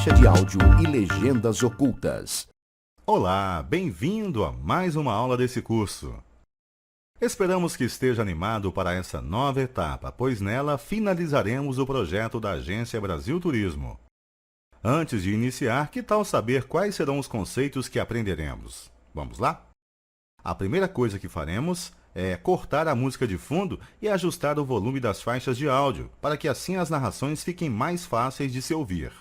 faixa de áudio e legendas ocultas. Olá, bem-vindo a mais uma aula desse curso. Esperamos que esteja animado para essa nova etapa, pois nela finalizaremos o projeto da Agência Brasil Turismo. Antes de iniciar, que tal saber quais serão os conceitos que aprenderemos? Vamos lá? A primeira coisa que faremos é cortar a música de fundo e ajustar o volume das faixas de áudio, para que assim as narrações fiquem mais fáceis de se ouvir.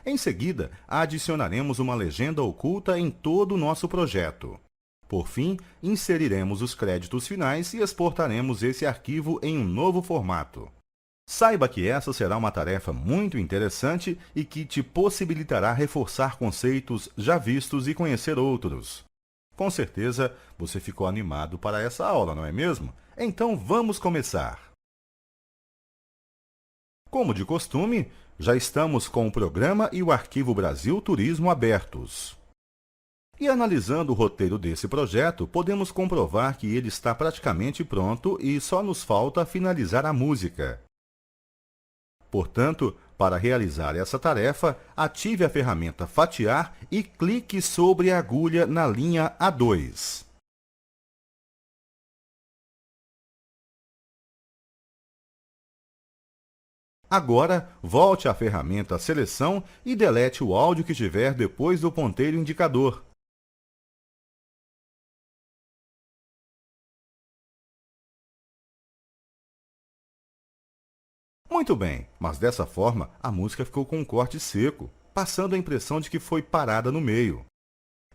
Em seguida, adicionaremos uma legenda oculta em todo o nosso projeto. Por fim, inseriremos os créditos finais e exportaremos esse arquivo em um novo formato. Saiba que essa será uma tarefa muito interessante e que te possibilitará reforçar conceitos já vistos e conhecer outros. Com certeza, você ficou animado para essa aula, não é mesmo? Então vamos começar! Como de costume, já estamos com o programa e o Arquivo Brasil Turismo abertos. E analisando o roteiro desse projeto, podemos comprovar que ele está praticamente pronto e só nos falta finalizar a música. Portanto, para realizar essa tarefa, ative a ferramenta Fatiar e clique sobre a agulha na linha A2. Agora, volte à ferramenta Seleção e delete o áudio que tiver depois do ponteiro indicador. Muito bem, mas dessa forma a música ficou com um corte seco, passando a impressão de que foi parada no meio.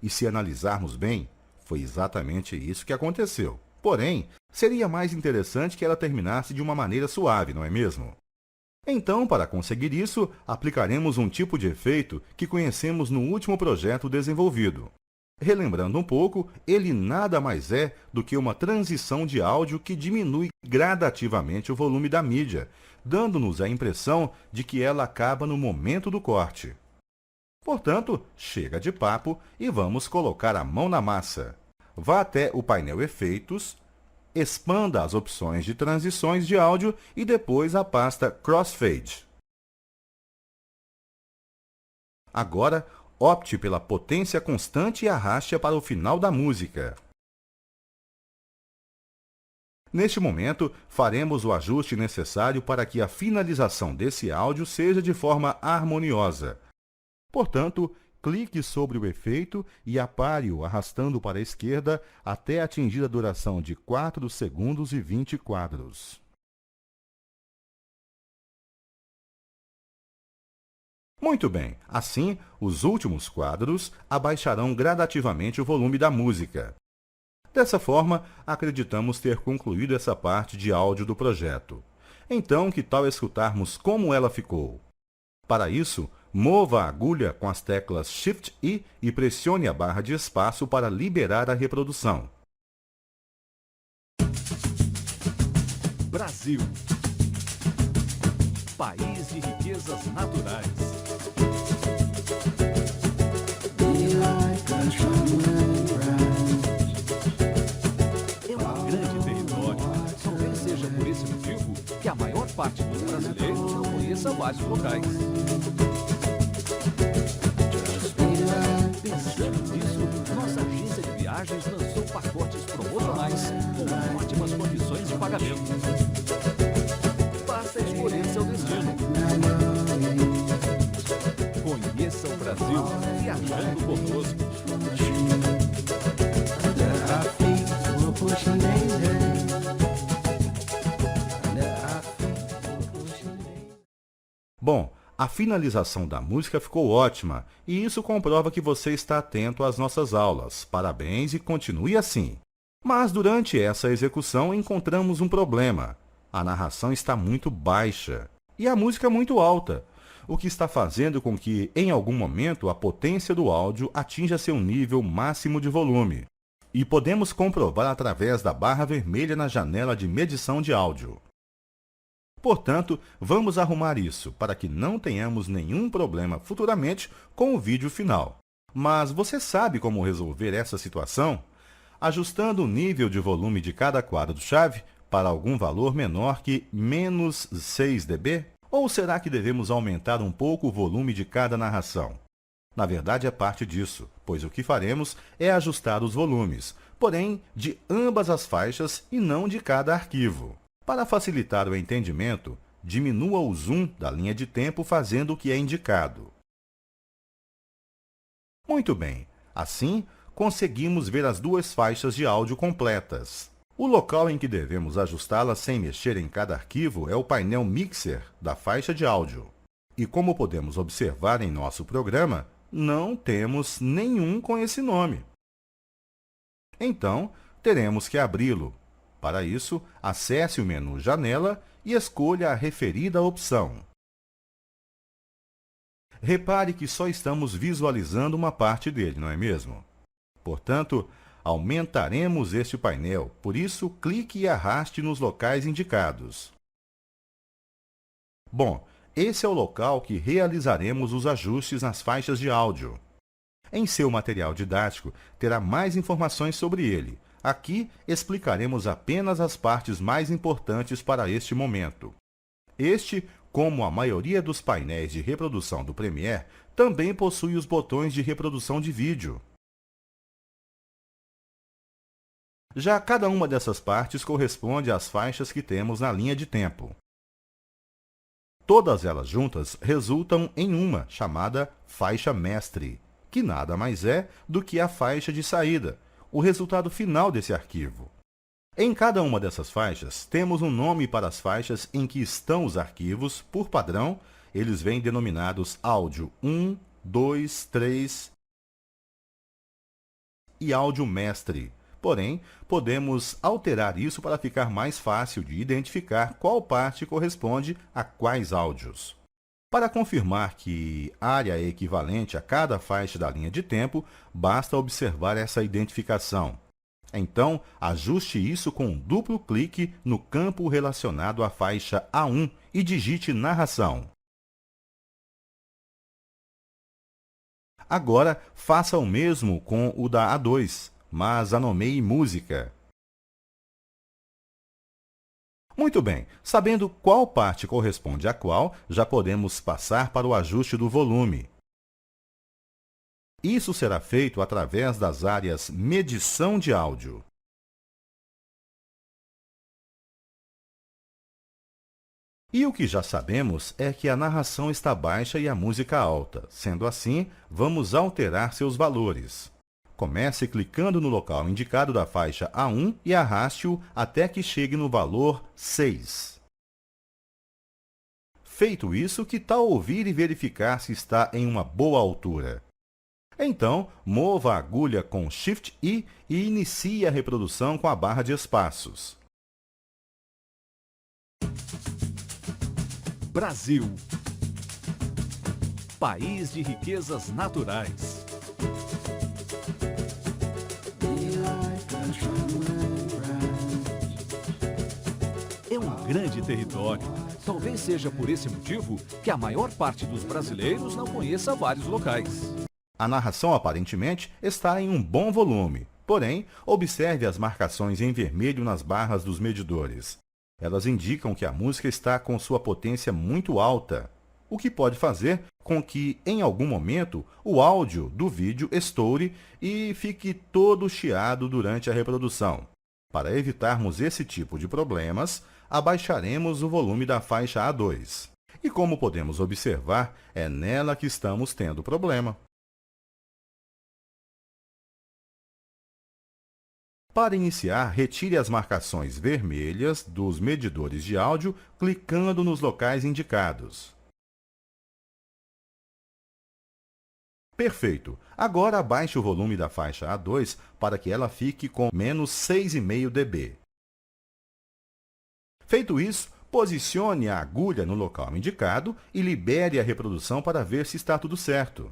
E se analisarmos bem, foi exatamente isso que aconteceu. Porém, seria mais interessante que ela terminasse de uma maneira suave, não é mesmo? Então, para conseguir isso, aplicaremos um tipo de efeito que conhecemos no último projeto desenvolvido. Relembrando um pouco, ele nada mais é do que uma transição de áudio que diminui gradativamente o volume da mídia, dando-nos a impressão de que ela acaba no momento do corte. Portanto, chega de papo e vamos colocar a mão na massa. Vá até o painel Efeitos, expanda as opções de transições de áudio e depois a pasta Crossfade. Agora, opte pela potência constante e arraste-a para o final da música. Neste momento, faremos o ajuste necessário para que a finalização desse áudio seja de forma harmoniosa. Portanto, clique sobre o efeito e apare-o arrastando para a esquerda até atingir a duração de 4 segundos e 20 quadros. Muito bem, assim, os últimos quadros abaixarão gradativamente o volume da música. Dessa forma, acreditamos ter concluído essa parte de áudio do projeto. Então, que tal escutarmos como ela ficou? Para isso, mova a agulha com as teclas Shift e pressione a barra de espaço para liberar a reprodução. Brasil, país de riquezas naturais. É um grande território. Talvez seja por esse motivo que a maior parte dos brasileiros não conheça vários locais. Pensando nisso, nossa agência de viagens lançou pacotes promocionais com ótimas condições de pagamento. Basta escolher seu destino. Conheça o Brasil viajando conosco. Bom, a finalização da música ficou ótima e isso comprova que você está atento às nossas aulas. Parabéns e continue assim. Mas durante essa execução encontramos um problema. A narração está muito baixa e a música muito alta, o que está fazendo com que, em algum momento, a potência do áudio atinja seu nível máximo de volume. E podemos comprovar através da barra vermelha na janela de medição de áudio. Portanto, vamos arrumar isso para que não tenhamos nenhum problema futuramente com o vídeo final. Mas você sabe como resolver essa situação? Ajustando o nível de volume de cada quadro-chave para algum valor menor que -6 dB? Ou será que devemos aumentar um pouco o volume de cada narração? Na verdade, é parte disso, pois o que faremos é ajustar os volumes, porém de ambas as faixas e não de cada arquivo. Para facilitar o entendimento, diminua o zoom da linha de tempo fazendo o que é indicado. Muito bem, assim conseguimos ver as duas faixas de áudio completas. O local em que devemos ajustá-las sem mexer em cada arquivo é o painel Mixer da faixa de áudio. E como podemos observar em nosso programa, não temos nenhum com esse nome. Então, teremos que abri-lo. Para isso, acesse o menu Janela e escolha a referida opção. Repare que só estamos visualizando uma parte dele, não é mesmo? Portanto, aumentaremos este painel, por isso clique e arraste nos locais indicados. Bom, esse é o local que realizaremos os ajustes nas faixas de áudio. Em seu material didático, terá mais informações sobre ele. Aqui explicaremos apenas as partes mais importantes para este momento. Este, como a maioria dos painéis de reprodução do Premiere, também possui os botões de reprodução de vídeo. Já cada uma dessas partes corresponde às faixas que temos na linha de tempo. Todas elas juntas resultam em uma, chamada faixa mestre, que nada mais é do que a faixa de saída, o resultado final desse arquivo. Em cada uma dessas faixas, temos um nome para as faixas em que estão os arquivos. Por padrão, eles vêm denominados áudio 1, 2, 3 e áudio mestre. Porém, podemos alterar isso para ficar mais fácil de identificar qual parte corresponde a quais áudios. Para confirmar que área é equivalente a cada faixa da linha de tempo, basta observar essa identificação. Então, ajuste isso com um duplo clique no campo relacionado à faixa A1 e digite narração. Agora, faça o mesmo com o da A2, mas anomeie música. Muito bem, sabendo qual parte corresponde a qual, já podemos passar para o ajuste do volume. Isso será feito através das áreas Medição de áudio. E o que já sabemos é que a narração está baixa e a música alta. Sendo assim, vamos alterar seus valores. Comece clicando no local indicado da faixa A1 e arraste-o até que chegue no valor 6. Feito isso, que tal ouvir e verificar se está em uma boa altura? Então, mova a agulha com Shift-I e inicie a reprodução com a barra de espaços. Brasil. País de riquezas naturais. É um grande território. Talvez seja por esse motivo que a maior parte dos brasileiros não conheça vários locais. A narração aparentemente está em um bom volume, porém, observe as marcações em vermelho nas barras dos medidores. Elas indicam que a música está com sua potência muito alta, o que pode fazer com que, em algum momento, o áudio do vídeo estoure e fique todo chiado durante a reprodução. Para evitarmos esse tipo de problemas, abaixaremos o volume da faixa A2. E como podemos observar, é nela que estamos tendo problema. Para iniciar, retire as marcações vermelhas dos medidores de áudio clicando nos locais indicados. Perfeito! Agora abaixe o volume da faixa A2 para que ela fique com menos 6,5 dB. Feito isso, posicione a agulha no local indicado e libere a reprodução para ver se está tudo certo.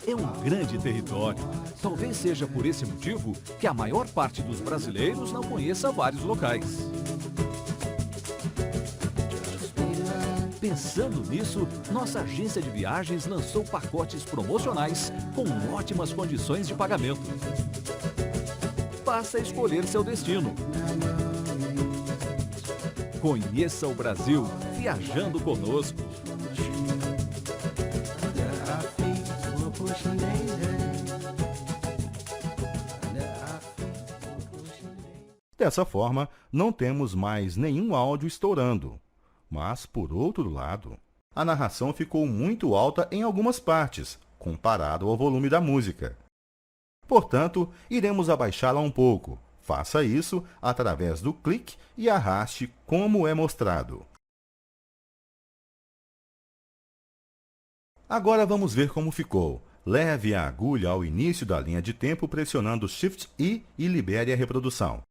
É um grande território. Talvez seja por esse motivo que a maior parte dos brasileiros não conheça vários locais. Pensando nisso, nossa agência de viagens lançou pacotes promocionais com ótimas condições de pagamento. Basta escolher seu destino. Conheça o Brasil viajando conosco. Dessa forma, não temos mais nenhum áudio estourando. Mas, por outro lado, a narração ficou muito alta em algumas partes, comparado ao volume da música. Portanto, iremos abaixá-la um pouco. Faça isso através do clique e arraste como é mostrado. Agora vamos ver como ficou. Leve a agulha ao início da linha de tempo pressionando Shift I e libere a reprodução.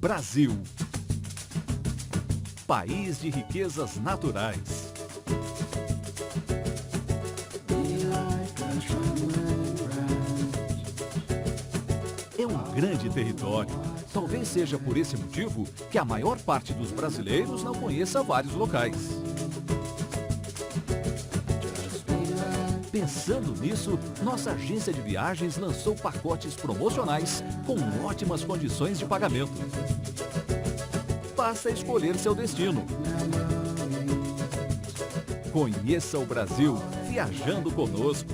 Brasil, país de riquezas naturais. É um grande território. Talvez seja por esse motivo que a maior parte dos brasileiros não conheça vários locais. Pensando nisso, nossa agência de viagens lançou pacotes promocionais com ótimas condições de pagamento. Basta escolher seu destino. Conheça o Brasil viajando conosco.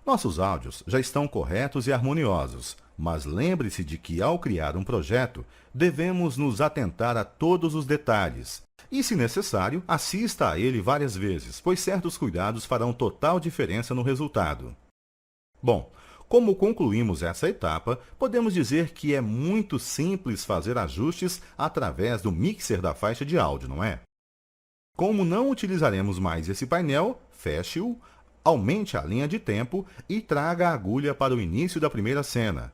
Nossos áudios já estão corretos e harmoniosos, mas lembre-se de que ao criar um projeto, devemos nos atentar a todos os detalhes. E, se necessário, assista a ele várias vezes, pois certos cuidados farão total diferença no resultado. Bom, como concluímos essa etapa, podemos dizer que é muito simples fazer ajustes através do mixer da faixa de áudio, não é? Como não utilizaremos mais esse painel, feche-o, aumente a linha de tempo e traga a agulha para o início da primeira cena.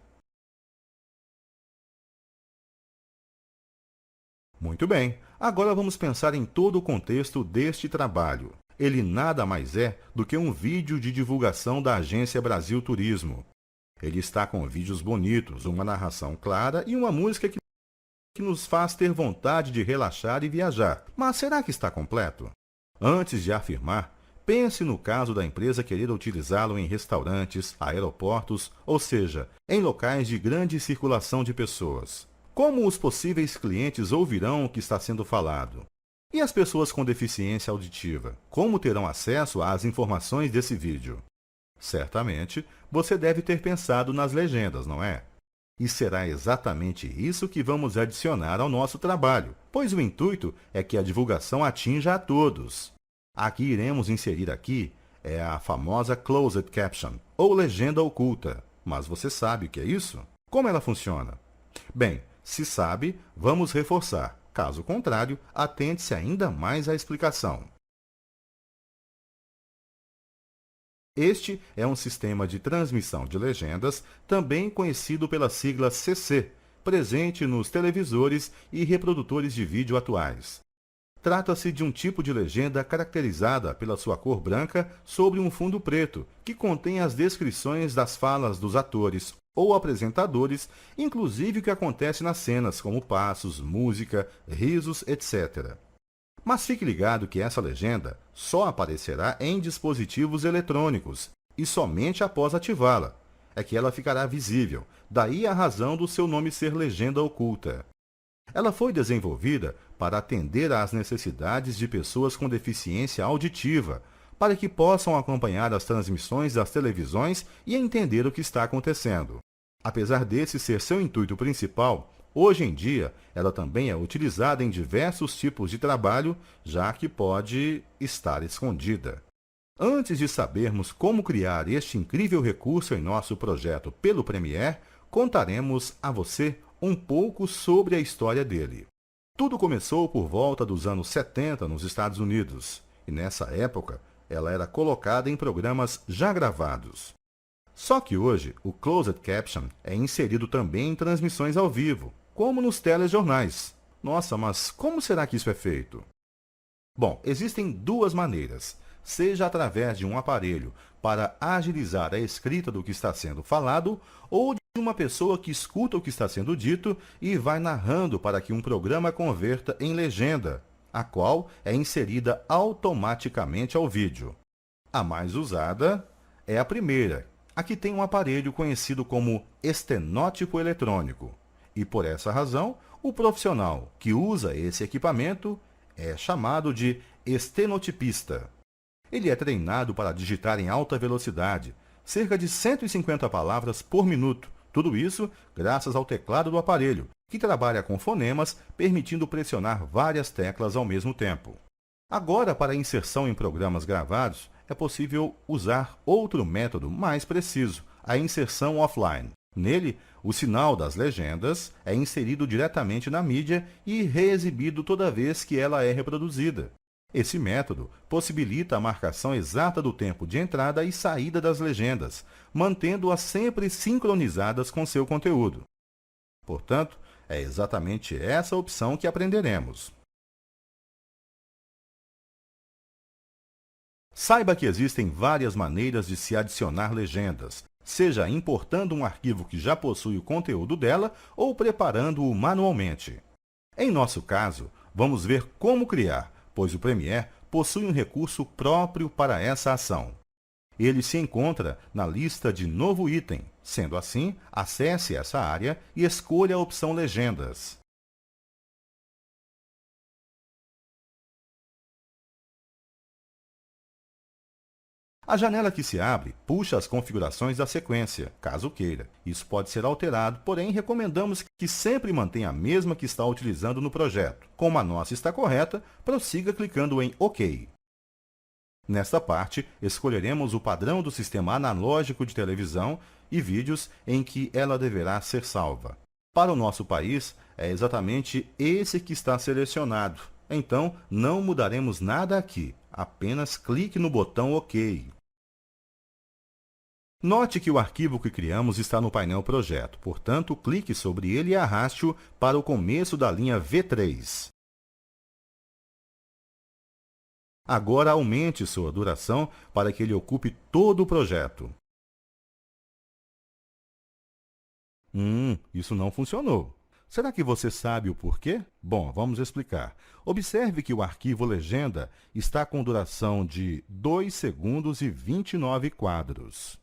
Muito bem, agora vamos pensar em todo o contexto deste trabalho. Ele nada mais é do que um vídeo de divulgação da Agência Brasil Turismo. Ele está com vídeos bonitos, uma narração clara e uma música que nos faz ter vontade de relaxar e viajar. Mas será que está completo? Antes de afirmar, pense no caso da empresa querer utilizá-lo em restaurantes, aeroportos, ou seja, em locais de grande circulação de pessoas. Como os possíveis clientes ouvirão o que está sendo falado? E as pessoas com deficiência auditiva? Como terão acesso às informações desse vídeo? Certamente, você deve ter pensado nas legendas, não é? E será exatamente isso que vamos adicionar ao nosso trabalho, pois o intuito é que a divulgação atinja a todos. A que iremos inserir aqui é a famosa Closed Caption, ou legenda oculta. Mas você sabe o que é isso? Como ela funciona? Bem, se sabe, vamos reforçar. Caso contrário, atente-se ainda mais à explicação. Este é um sistema de transmissão de legendas, também conhecido pela sigla CC, presente nos televisores e reprodutores de vídeo atuais. Trata-se de um tipo de legenda caracterizada pela sua cor branca sobre um fundo preto, que contém as descrições das falas dos atores ou apresentadores, inclusive o que acontece nas cenas, como passos, música, risos, etc. Mas fique ligado que essa legenda só aparecerá em dispositivos eletrônicos e somente após ativá-la. É que ela ficará visível, daí a razão do seu nome ser legenda oculta. Ela foi desenvolvida para atender às necessidades de pessoas com deficiência auditiva, para que possam acompanhar as transmissões das televisões e entender o que está acontecendo. Apesar desse ser seu intuito principal, hoje em dia ela também é utilizada em diversos tipos de trabalho, já que pode estar escondida. Antes de sabermos como criar este incrível recurso em nosso projeto pelo Premiere, contaremos a você um pouco sobre a história dele. Tudo começou por volta dos anos 70 nos Estados Unidos, e nessa época ela era colocada em programas já gravados. Só que hoje o Closed Caption é inserido também em transmissões ao vivo, como nos telejornais. Nossa, mas como será que isso é feito? Bom, existem duas maneiras, seja através de um aparelho para agilizar a escrita do que está sendo falado ou uma pessoa que escuta o que está sendo dito e vai narrando para que um programa converta em legenda, a qual é inserida automaticamente ao vídeo. A mais usada é a primeira, a que tem um aparelho conhecido como estenótipo eletrônico. E por essa razão, o profissional que usa esse equipamento é chamado de estenotipista. Ele é treinado para digitar em alta velocidade, cerca de 150 palavras por minuto. Tudo isso graças ao teclado do aparelho, que trabalha com fonemas, permitindo pressionar várias teclas ao mesmo tempo. Agora, para a inserção em programas gravados, é possível usar outro método mais preciso, a inserção offline. Nele, o sinal das legendas é inserido diretamente na mídia e reexibido toda vez que ela é reproduzida. Esse método possibilita a marcação exata do tempo de entrada e saída das legendas, mantendo-as sempre sincronizadas com seu conteúdo. Portanto, é exatamente essa opção que aprenderemos. Saiba que existem várias maneiras de se adicionar legendas, seja importando um arquivo que já possui o conteúdo dela ou preparando-o manualmente. Em nosso caso, vamos ver como criar, pois o Premiere possui um recurso próprio para essa ação. Ele se encontra na lista de Novo Item. Sendo assim, acesse essa área e escolha a opção Legendas. A janela que se abre puxa as configurações da sequência, caso queira. Isso pode ser alterado, porém recomendamos que sempre mantenha a mesma que está utilizando no projeto. Como a nossa está correta, prossiga clicando em OK. Nesta parte, escolheremos o padrão do sistema analógico de televisão e vídeos em que ela deverá ser salva. Para o nosso país, é exatamente esse que está selecionado. Então, não mudaremos nada aqui, apenas clique no botão OK. Note que o arquivo que criamos está no painel Projeto, portanto, clique sobre ele e arraste-o para o começo da linha V3. Agora aumente sua duração para que ele ocupe todo o projeto. Isso não funcionou. Será que você sabe o porquê? Bom, vamos explicar. Observe que o arquivo legenda está com duração de 2 segundos e 29 quadros.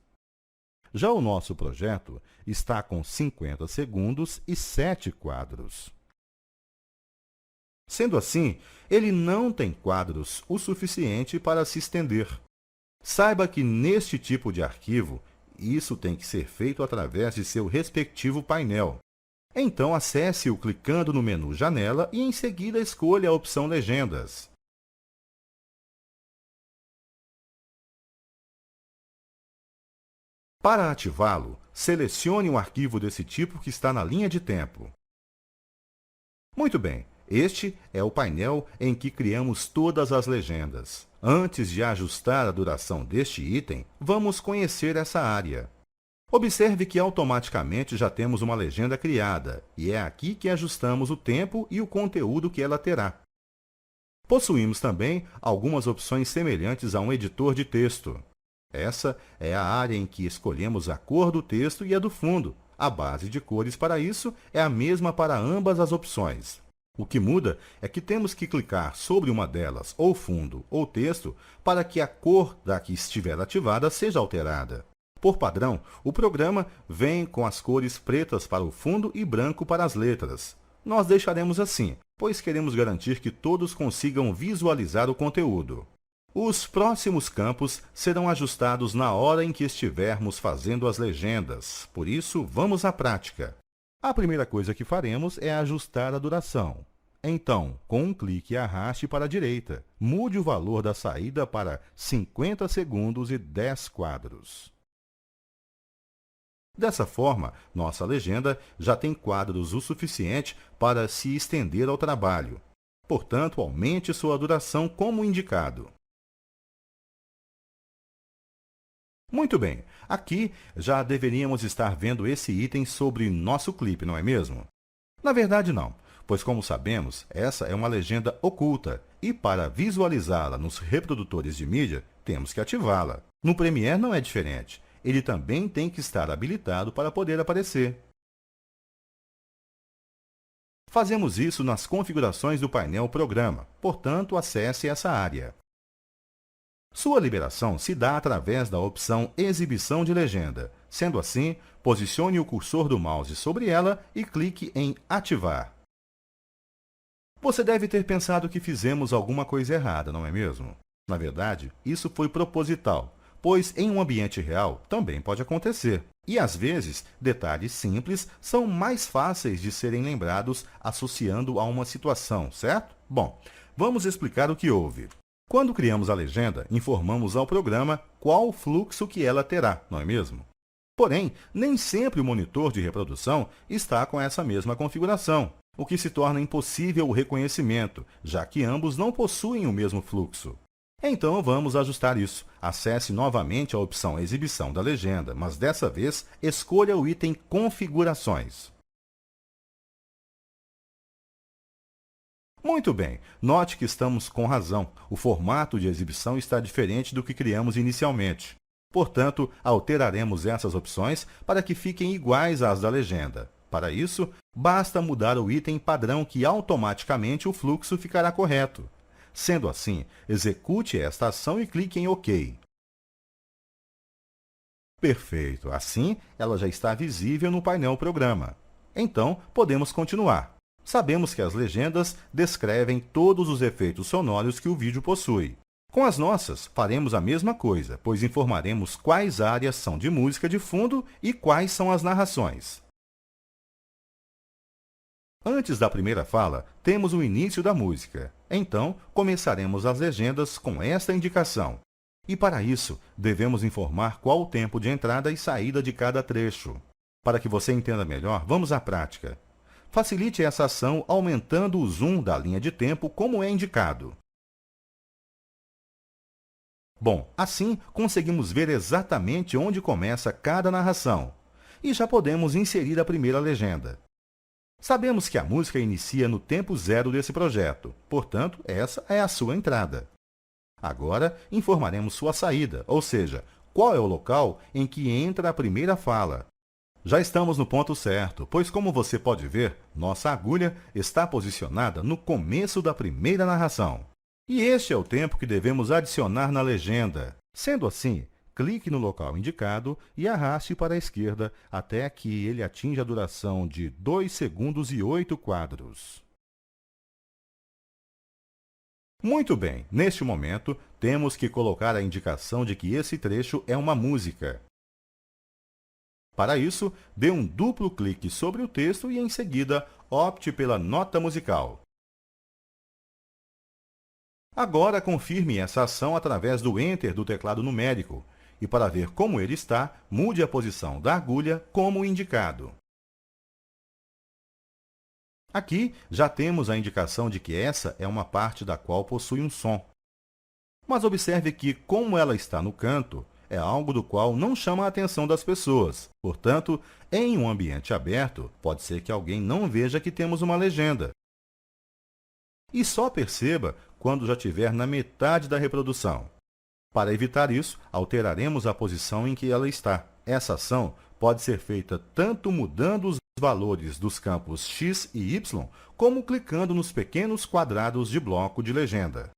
Já o nosso projeto está com 50 segundos e 7 quadros. Sendo assim, ele não tem quadros o suficiente para se estender. Saiba que neste tipo de arquivo, isso tem que ser feito através de seu respectivo painel. Então, acesse-o clicando no menu Janela e, em seguida, escolha a opção Legendas. Para ativá-lo, selecione um arquivo desse tipo que está na linha de tempo. Muito bem, este é o painel em que criamos todas as legendas. Antes de ajustar a duração deste item, vamos conhecer essa área. Observe que automaticamente já temos uma legenda criada, e é aqui que ajustamos o tempo e o conteúdo que ela terá. Possuímos também algumas opções semelhantes a um editor de texto. Essa é a área em que escolhemos a cor do texto e a do fundo. A base de cores para isso é a mesma para ambas as opções. O que muda é que temos que clicar sobre uma delas, ou fundo ou texto, para que a cor da que estiver ativada seja alterada. Por padrão, o programa vem com as cores pretas para o fundo e branco para as letras. Nós deixaremos assim, pois queremos garantir que todos consigam visualizar o conteúdo. Os próximos campos serão ajustados na hora em que estivermos fazendo as legendas, por isso vamos à prática. A primeira coisa que faremos é ajustar a duração. Então, com um clique arraste para a direita, mude o valor da saída para 50 segundos e 10 quadros. Dessa forma, nossa legenda já tem quadros o suficiente para se estender ao trabalho. Portanto, aumente sua duração como indicado. Muito bem, aqui já deveríamos estar vendo esse item sobre nosso clipe, não é mesmo? Na verdade não, pois como sabemos, essa é uma legenda oculta e para visualizá-la nos reprodutores de mídia, temos que ativá-la. No Premiere não é diferente. ele também tem que estar habilitado para poder aparecer. Fazemos isso nas configurações do painel Programa, portanto, acesse essa área. Sua liberação se dá através da opção Exibição de legenda. Sendo assim, posicione o cursor do mouse sobre ela e clique em Ativar. Você deve ter pensado que fizemos alguma coisa errada, não é mesmo? Na verdade, isso foi proposital, pois em um ambiente real também pode acontecer. E às vezes, detalhes simples são mais fáceis de serem lembrados associando a uma situação, certo? Bom, vamos explicar o que houve. Quando criamos a legenda, informamos ao programa qual o fluxo que ela terá, não é mesmo? Porém, nem sempre o monitor de reprodução está com essa mesma configuração, o que se torna impossível o reconhecimento, já que ambos não possuem o mesmo fluxo. Então, vamos ajustar isso. Acesse novamente a opção Exibição da legenda, mas dessa vez, escolha o item Configurações. Muito bem, note que estamos com razão. O formato de exibição está diferente do que criamos inicialmente. Portanto, alteraremos essas opções para que fiquem iguais às da legenda. Para isso, basta mudar o item padrão que automaticamente o fluxo ficará correto. Sendo assim, execute esta ação e clique em OK. Perfeito, assim ela já está visível no painel Programa. Então, podemos continuar. Sabemos que as legendas descrevem todos os efeitos sonoros que o vídeo possui. Com as nossas, faremos a mesma coisa, pois informaremos quais áreas são de música de fundo e quais são as narrações. Antes da primeira fala, temos o início da música. Então, começaremos as legendas com esta indicação. E para isso, devemos informar qual o tempo de entrada e saída de cada trecho. Para que você entenda melhor, vamos à prática. Facilite essa ação aumentando o zoom da linha de tempo como é indicado. Bom, assim conseguimos ver exatamente onde começa cada narração. E já podemos inserir a primeira legenda. Sabemos que a música inicia no tempo zero desse projeto, portanto, essa é a sua entrada. Agora, informaremos sua saída, ou seja, qual é o local em que entra a primeira fala. Já estamos no ponto certo, pois como você pode ver, nossa agulha está posicionada no começo da primeira narração. E este é o tempo que devemos adicionar na legenda. Sendo assim, clique no local indicado e arraste para a esquerda até que ele atinja a duração de 2 segundos e 8 quadros. Muito bem, neste momento, temos que colocar a indicação de que esse trecho é uma música. Para isso, dê um duplo clique sobre o texto e, em seguida, opte pela nota musical. Agora, confirme essa ação através do Enter do teclado numérico. E para ver como ele está, mude a posição da agulha como indicado. Aqui, já temos a indicação de que essa é uma parte da qual possui um som. Mas observe que, como ela está no canto, é algo do qual não chama a atenção das pessoas. Portanto, em um ambiente aberto, pode ser que alguém não veja que temos uma legenda. E só perceba quando já estiver na metade da reprodução. Para evitar isso, alteraremos a posição em que ela está. Essa ação pode ser feita tanto mudando os valores dos campos X e Y, como clicando nos pequenos quadrados de bloco de legenda.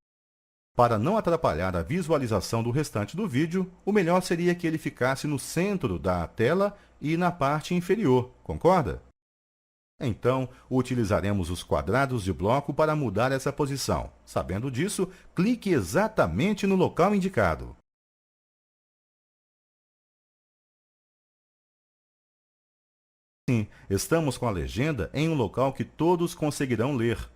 Para não atrapalhar a visualização do restante do vídeo, o melhor seria que ele ficasse no centro da tela e na parte inferior, concorda? Então, utilizaremos os quadrados de bloco para mudar essa posição. Sabendo disso, clique exatamente no local indicado. Sim, estamos com a legenda em um local que todos conseguirão ler.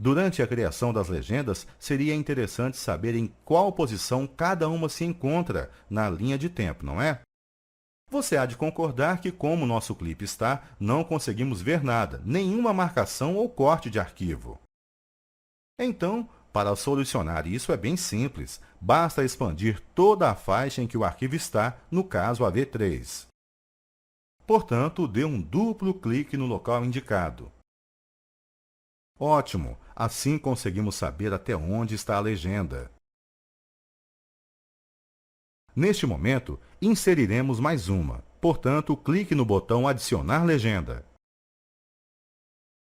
Durante a criação das legendas, seria interessante saber em qual posição cada uma se encontra na linha de tempo, não é? Você há de concordar que, como nosso clipe está, não conseguimos ver nada, nenhuma marcação ou corte de arquivo. Então, para solucionar isso é bem simples, basta expandir toda a faixa em que o arquivo está, no caso AV3. Portanto, dê um duplo clique no local indicado. Ótimo! Assim conseguimos saber até onde está a legenda. Neste momento, inseriremos mais uma. Portanto, clique no botão Adicionar legenda.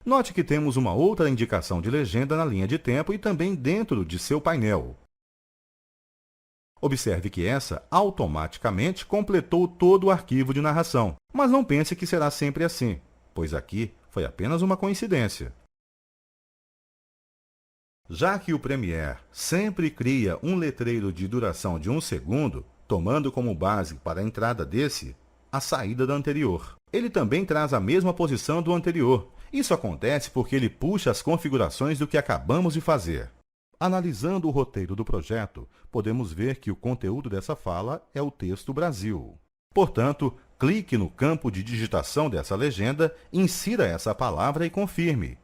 Note que temos uma outra indicação de legenda na linha de tempo e também dentro de seu painel. Observe que essa automaticamente completou todo o arquivo de narração, mas não pense que será sempre assim, pois aqui foi apenas uma coincidência. Já que o Premiere sempre cria um letreiro de duração de 1 segundo, tomando como base para a entrada desse a saída da anterior. Ele também traz a mesma posição do anterior. Isso acontece porque ele puxa as configurações do que acabamos de fazer. Analisando o roteiro do projeto, podemos ver que o conteúdo dessa fala é o texto Brasil. Portanto, clique no campo de digitação dessa legenda, insira essa palavra e confirme.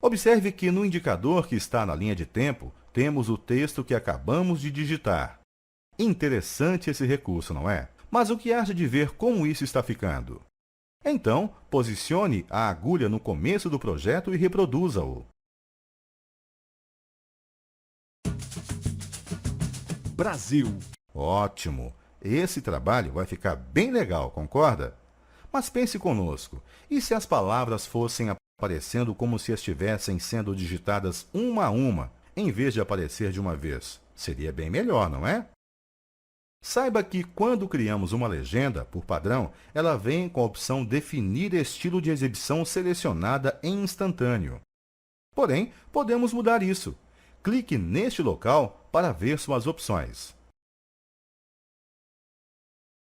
Observe que no indicador que está na linha de tempo, temos o texto que acabamos de digitar. Interessante esse recurso, não é? Mas o que acha de ver como isso está ficando? Então, posicione a agulha no começo do projeto e reproduza-o. Brasil. Ótimo! Esse trabalho vai ficar bem legal, concorda? Mas pense conosco, e se as palavras fossem aparecendo como se estivessem sendo digitadas uma a uma, em vez de aparecer de uma vez? Seria bem melhor, não é? Saiba que quando criamos uma legenda, por padrão, ela vem com a opção Definir estilo de exibição selecionada em instantâneo. Porém, podemos mudar isso. Clique neste local para ver suas opções.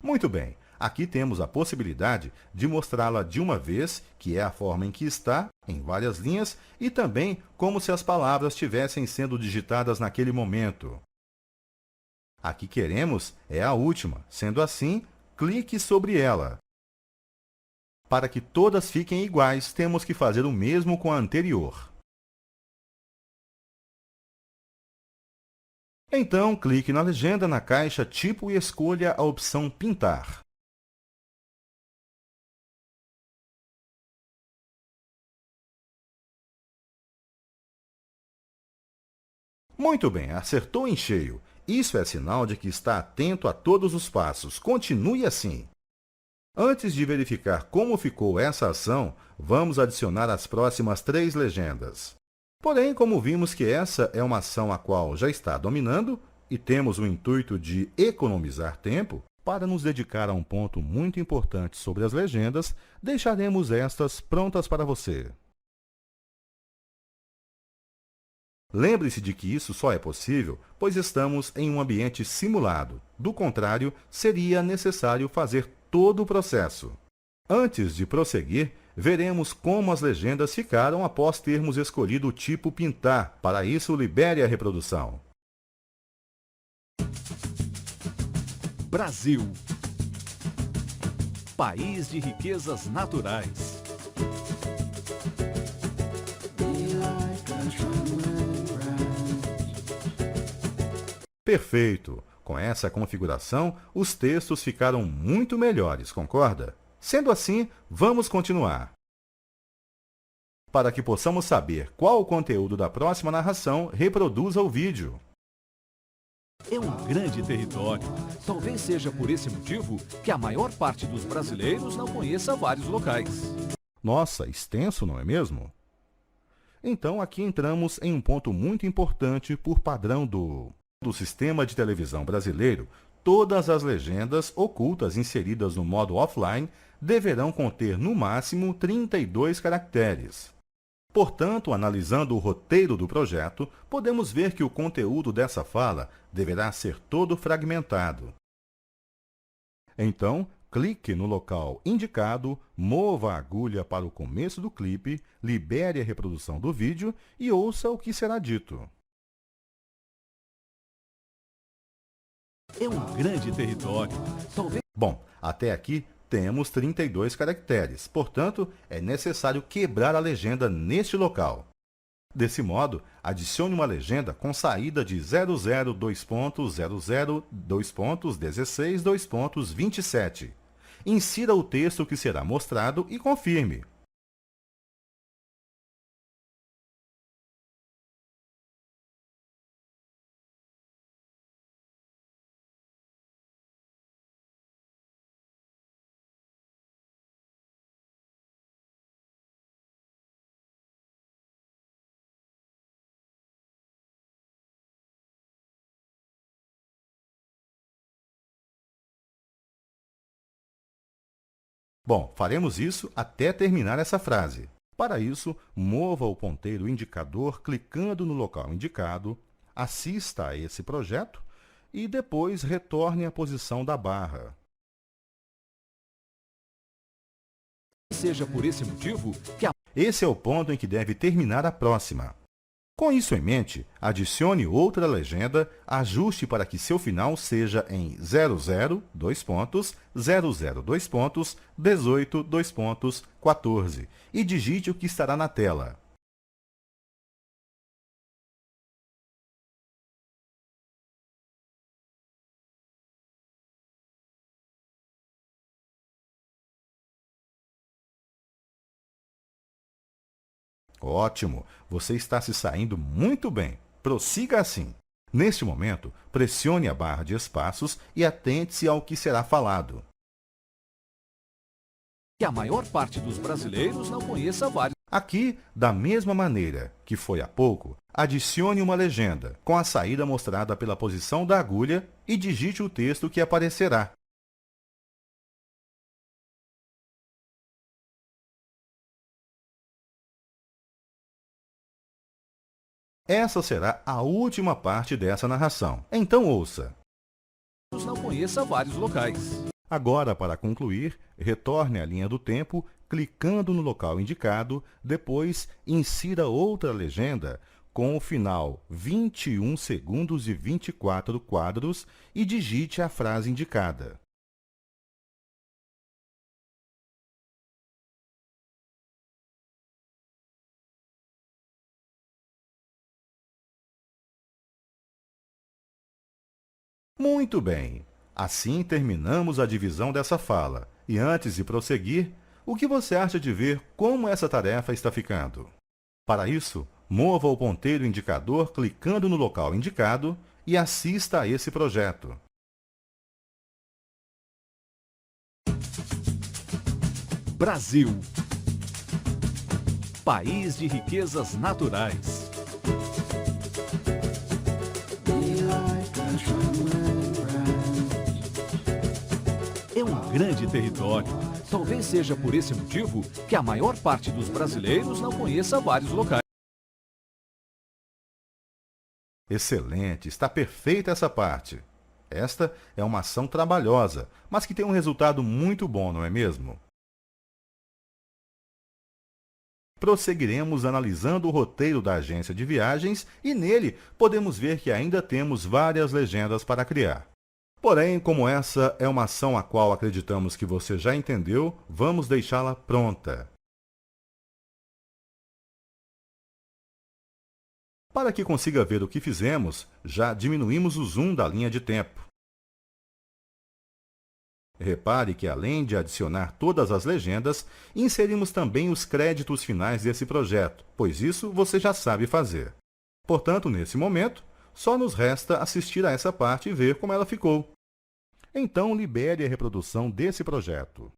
Muito bem, aqui temos a possibilidade de mostrá-la de uma vez, que é a forma em que está, em várias linhas, e também como se as palavras estivessem sendo digitadas naquele momento. Aqui queremos é a última, sendo assim, clique sobre ela. Para que todas fiquem iguais, temos que fazer o mesmo com a anterior. Então, clique na legenda na caixa Tipo e escolha a opção Pintar. Muito bem, acertou em cheio. Isso é sinal de que está atento a todos os passos. Continue assim. Antes de verificar como ficou essa ação, vamos adicionar as próximas 3 legendas. Porém, como vimos que essa é uma ação a qual já está dominando e temos o intuito de economizar tempo, para nos dedicar a um ponto muito importante sobre as legendas, deixaremos estas prontas para você. Lembre-se de que isso só é possível, pois estamos em um ambiente simulado. Do contrário, seria necessário fazer todo o processo. Antes de prosseguir, veremos como as legendas ficaram após termos escolhido o tipo Pintar. Para isso, libere a reprodução. Brasil. País de riquezas naturais. Perfeito! Com essa configuração, os textos ficaram muito melhores, concorda? Sendo assim, vamos continuar. Para que possamos saber qual o conteúdo da próxima narração, reproduza o vídeo. É um grande território. Talvez seja por esse motivo que a maior parte dos brasileiros não conheça vários locais. Nossa, extenso, não é mesmo? Então, aqui entramos em um ponto muito importante por padrão do sistema de televisão brasileiro. Todas as legendas ocultas inseridas no modo offline deverão conter no máximo 32 caracteres. Portanto, analisando o roteiro do projeto, podemos ver que o conteúdo dessa fala deverá ser todo fragmentado. Então, clique no local indicado, mova a agulha para o começo do clipe, libere a reprodução do vídeo e ouça o que será dito. É um grande território. Talvez... Bom, até aqui temos 32 caracteres, portanto, é necessário quebrar a legenda neste local. Desse modo, adicione uma legenda com saída de 00:00:16:27. Insira o texto que será mostrado e confirme. Bom, faremos isso até terminar essa frase. Para isso, mova o ponteiro indicador clicando no local indicado, assista a esse projeto e depois retorne à posição da barra. Seja por esse motivo que a Esse é o ponto em que deve terminar a próxima. Com isso em mente, adicione outra legenda, ajuste para que seu final seja em 00, 2 pontos, 00, 2 pontos, 18, 2 pontos, 14 e digite o que estará na tela. Ótimo! Você está se saindo muito bem. Prossiga assim. Neste momento, pressione a barra de espaços e atente-se ao que será falado. maior parte dos brasileiros não conheça vários. Aqui, da mesma maneira que foi há pouco, adicione uma legenda, com a saída mostrada pela posição da agulha e digite o texto que aparecerá. Essa será a última parte dessa narração. Então ouça. Não conheça vários locais. Agora, para concluir, retorne à linha do tempo, clicando no local indicado, depois insira outra legenda com o final 21 segundos e 24 quadros e digite a frase indicada. Muito bem! Assim terminamos a divisão dessa fala. E antes de prosseguir, o que você acha de ver como essa tarefa está ficando? Para isso, mova o ponteiro indicador clicando no local indicado e assista a esse projeto. Brasil. País de riquezas naturais. É um grande território. Talvez seja por esse motivo que a maior parte dos brasileiros não conheça vários locais. Excelente! Está perfeita essa parte. Esta é uma ação trabalhosa, mas que tem um resultado muito bom, não é mesmo? Prosseguiremos analisando o roteiro da agência de viagens e nele podemos ver que ainda temos várias legendas para criar. Porém, como essa é uma ação a qual acreditamos que você já entendeu, vamos deixá-la pronta. Para que consiga ver o que fizemos, já diminuímos o zoom da linha de tempo. Repare que, além de adicionar todas as legendas, inserimos também os créditos finais desse projeto, pois isso você já sabe fazer. Portanto, nesse momento, só nos resta assistir a essa parte e ver como ela ficou. Então, libere a reprodução desse projeto.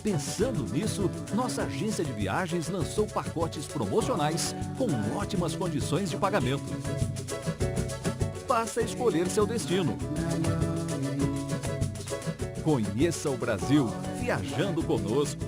Pensando nisso, nossa agência de viagens lançou pacotes promocionais com ótimas condições de pagamento. Basta escolher seu destino. Conheça o Brasil viajando conosco.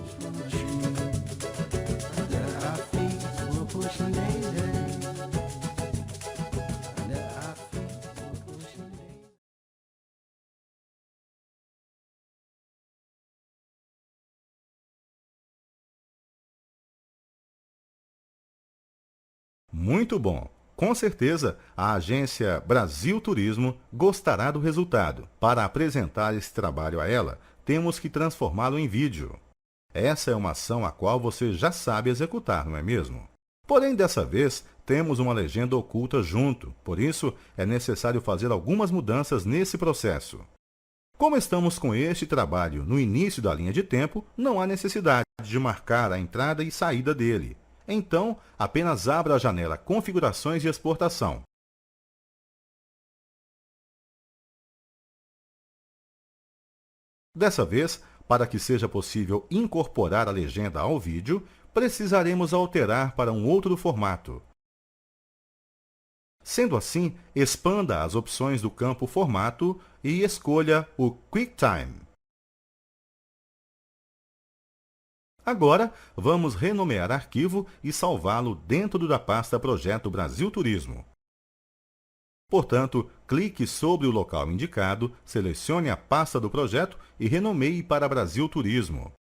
Muito bom! Com certeza, a agência Brasil Turismo gostará do resultado. Para apresentar esse trabalho a ela, temos que transformá-lo em vídeo. Essa é uma ação a qual você já sabe executar, não é mesmo? Porém, dessa vez, temos uma legenda oculta junto, por isso é necessário fazer algumas mudanças nesse processo. Como estamos com este trabalho no início da linha de tempo, não há necessidade de marcar a entrada e saída dele. Então, apenas abra a janela Configurações de Exportação. Dessa vez, para que seja possível incorporar a legenda ao vídeo, precisaremos alterar para um outro formato. Sendo assim, expanda as opções do campo Formato e escolha o QuickTime. Agora, vamos renomear arquivo e salvá-lo dentro da pasta Projeto Brasil Turismo. Portanto, clique sobre o local indicado, selecione a pasta do projeto e renomeie para Brasil Turismo.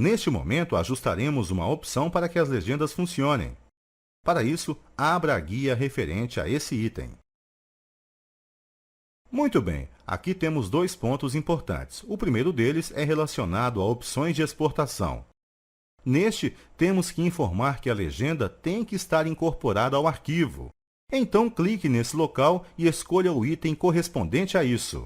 Neste momento, ajustaremos uma opção para que as legendas funcionem. Para isso, abra a guia referente a esse item. Muito bem, aqui temos dois pontos importantes. O primeiro deles é relacionado a opções de exportação. Neste, temos que informar que a legenda tem que estar incorporada ao arquivo. Então, clique nesse local e escolha o item correspondente a isso.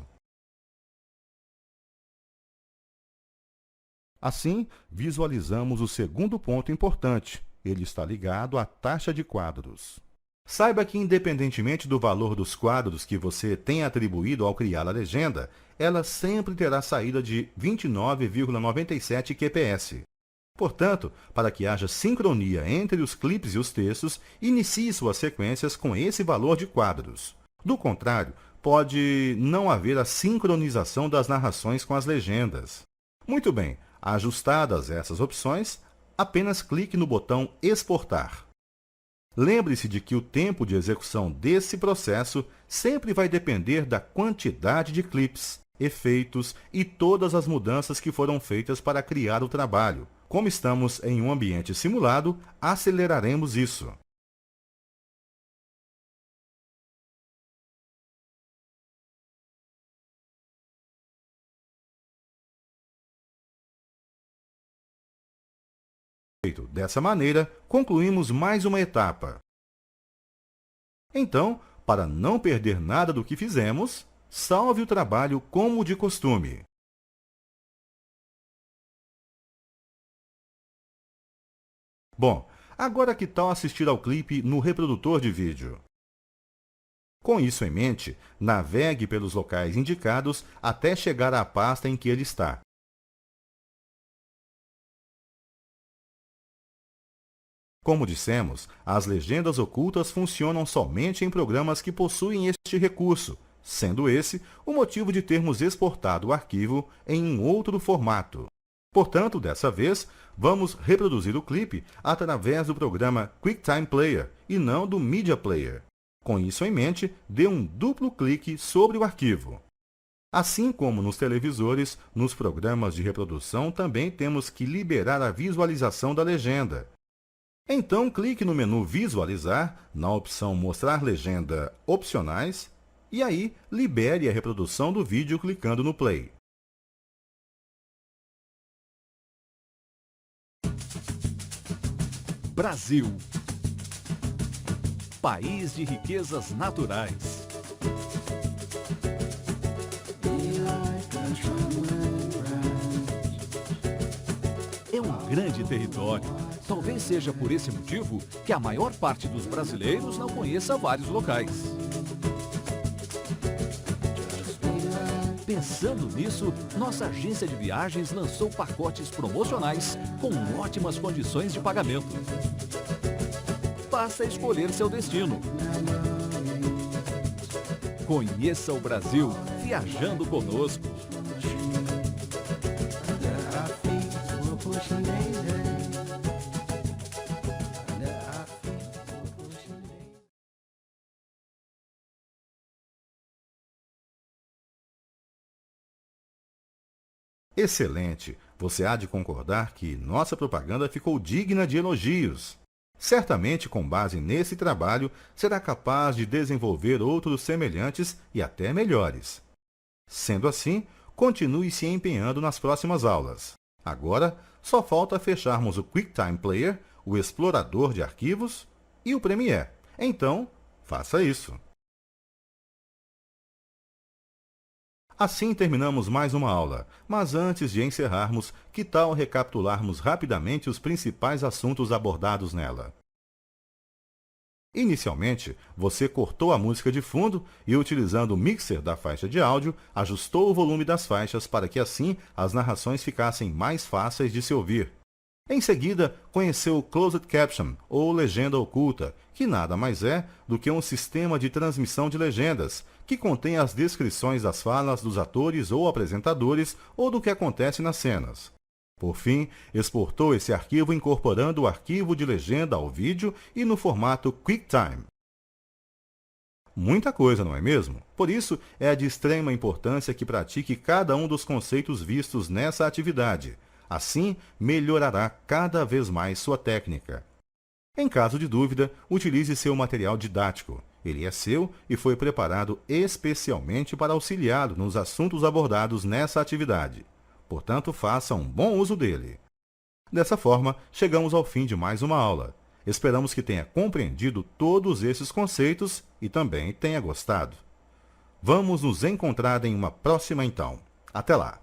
Assim, visualizamos o segundo ponto importante. Ele está ligado à taxa de quadros. Saiba que, independentemente do valor dos quadros que você tenha atribuído ao criar a legenda, ela sempre terá saída de 29,97 kps. Portanto, para que haja sincronia entre os clipes e os textos, inicie suas sequências com esse valor de quadros. Do contrário, pode não haver a sincronização das narrações com as legendas. Muito bem, ajustadas essas opções, apenas clique no botão Exportar. Lembre-se de que o tempo de execução desse processo sempre vai depender da quantidade de clips, efeitos e todas as mudanças que foram feitas para criar o trabalho. Como estamos em um ambiente simulado, aceleraremos isso. Dessa maneira, concluímos mais uma etapa. Então, para não perder nada do que fizemos, salve o trabalho como de costume. Bom, agora que tal assistir ao clipe no reprodutor de vídeo? Com isso em mente, navegue pelos locais indicados até chegar à pasta em que ele está. Como dissemos, as legendas ocultas funcionam somente em programas que possuem este recurso, sendo esse o motivo de termos exportado o arquivo em um outro formato. Portanto, dessa vez, vamos reproduzir o clipe através do programa QuickTime Player e não do Media Player. Com isso em mente, dê um duplo clique sobre o arquivo. Assim como nos televisores, nos programas de reprodução também temos que liberar a visualização da legenda. Então, clique no menu Visualizar, na opção Mostrar legenda opcionais, e aí libere a reprodução do vídeo clicando no Play. Brasil. País de riquezas naturais. É um grande território. Talvez seja por esse motivo que a maior parte dos brasileiros não conheça vários locais. Pensando nisso, nossa agência de viagens lançou pacotes promocionais com ótimas condições de pagamento. Basta escolher seu destino. Conheça o Brasil viajando conosco. Excelente! Você há de concordar que nossa propaganda ficou digna de elogios. Certamente, com base nesse trabalho, será capaz de desenvolver outros semelhantes e até melhores. Sendo assim, continue se empenhando nas próximas aulas. Agora, só falta fecharmos o QuickTime Player, o explorador de arquivos e o Premiere. Então, faça isso. Assim terminamos mais uma aula, mas antes de encerrarmos, que tal recapitularmos rapidamente os principais assuntos abordados nela? Inicialmente, você cortou a música de fundo e, utilizando o mixer da faixa de áudio, ajustou o volume das faixas para que assim as narrações ficassem mais fáceis de se ouvir. Em seguida, conheceu o Closed Caption, ou legenda oculta, que nada mais é do que um sistema de transmissão de legendas, que contém as descrições das falas dos atores ou apresentadores ou do que acontece nas cenas. Por fim, exportou esse arquivo incorporando o arquivo de legenda ao vídeo e no formato QuickTime. Muita coisa, não é mesmo? Por isso, é de extrema importância que pratique cada um dos conceitos vistos nessa atividade. Assim, melhorará cada vez mais sua técnica. Em caso de dúvida, utilize seu material didático. Ele é seu e foi preparado especialmente para auxiliá-lo nos assuntos abordados nessa atividade. Portanto, faça um bom uso dele. Dessa forma, chegamos ao fim de mais uma aula. Esperamos que tenha compreendido todos esses conceitos e também tenha gostado. Vamos nos encontrar em uma próxima então. Até lá!